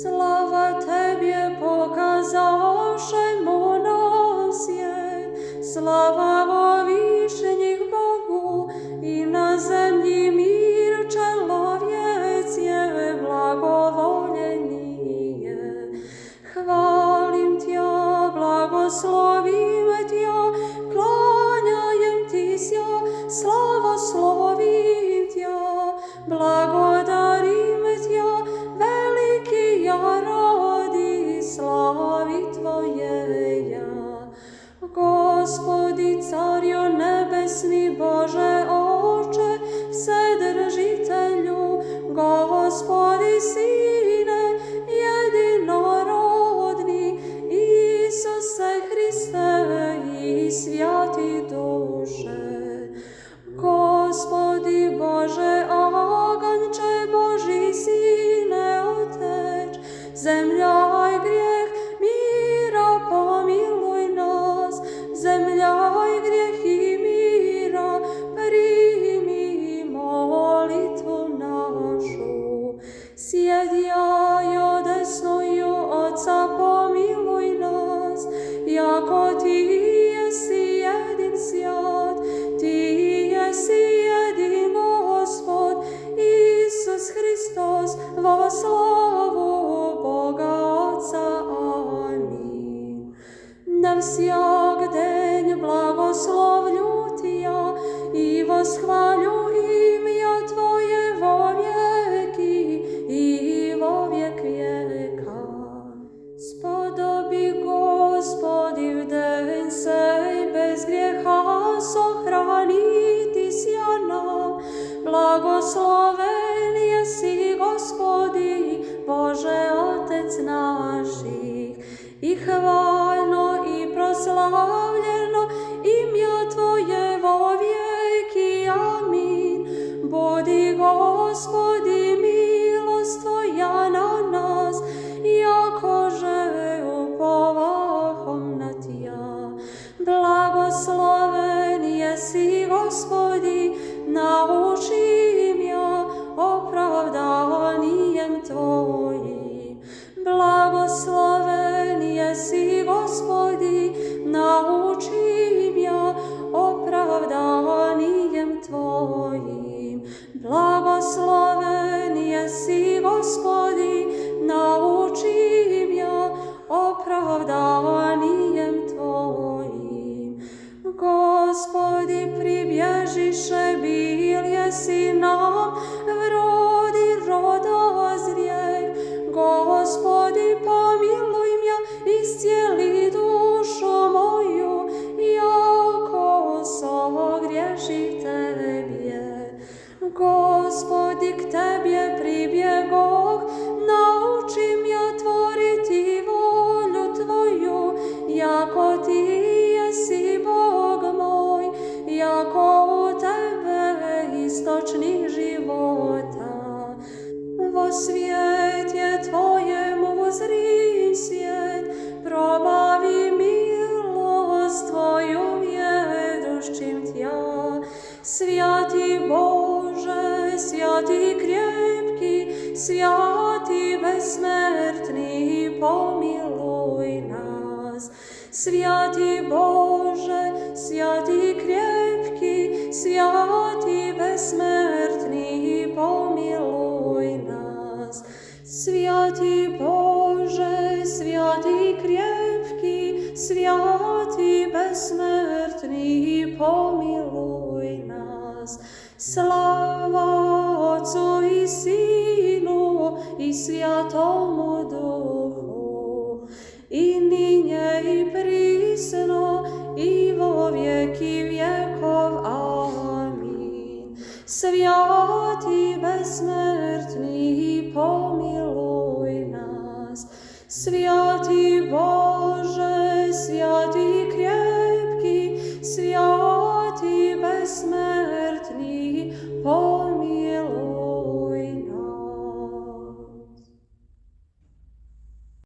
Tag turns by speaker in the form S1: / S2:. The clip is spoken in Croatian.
S1: Slava Tebje pokazavšemo nam svijet, slava vo višnjih Bogu i na zemlji mir čelovjec je blagovoljenije. Hvalim Tja, blagoslovim Tja, klanjajem Ti sja, slavoslovim Tja, blagodarim Tja, veliki ja radi slavi Tvoje ja. Gospodi carjo nebesni, Bože Oče, Vsedržitelju, Gospodi Sine, jedinorodni, Isuse Hriste i svjati duše. Gospodi Bože Aganče, Boži Sine Otec, zemlja i grijeh mira pomiluj nas, zemlja i grijeh i mira primi molitvu našu. Sjedjajo desnoju Otca pomiluj nas, jako Ti jesi jedin svjat, Ti jesi jedin Gospod, Isus Hristos, vo slavu Boga Otca. Amin. Na всяк день благословлю Тя и восхвалю имя Твое во веки и во век века. Сподоби, Господи, в день сей без греха сохранити ся нам. Благословен еси, Господи, Боже Отец наших, и хвально и прославljeno имя Твое во веки. Амин. Буди, Господи, милост Твоя на нас, jakоже upovahom na Tja. Blagosloven jesi, Gospodi, nauči mja opravdanijem Tvojim. Blagosloven jesi, Gospodi, nauči mja opravdanijem Tvojim. Blagosloven jesi, Gospodi, nauči mja opravdanijem Tvojim. Gospodi, pribježiše, bil jesi nam, vrodi rodozrijeh. Gospodi, pomiluj mja, iscijeli dušu moju, jako sogriješih Tebje. Gospodi, k Tebje pribjegoh, nauči mja tvoriti volju Tvoju, jako Ti jesi Bog moj, jako u Tebe istočnih života. Vo svijet je Tvojemu zrim svijet, probavi milost Tvoju vjerušćim Tja. Svjati Bože, svjati krepki, svjati besmrtni, pomiluj nas. Svjati Bože, svjati krepki, svjati besmrtni, pomiluj nas. Svjati Bože, svjati krepki, svjati besmrtni, pomiluj nas. Slava Otcu i Sinu i Svjatomu Duhu, i ninje i prisno i vo vjeki vjekov. Amin.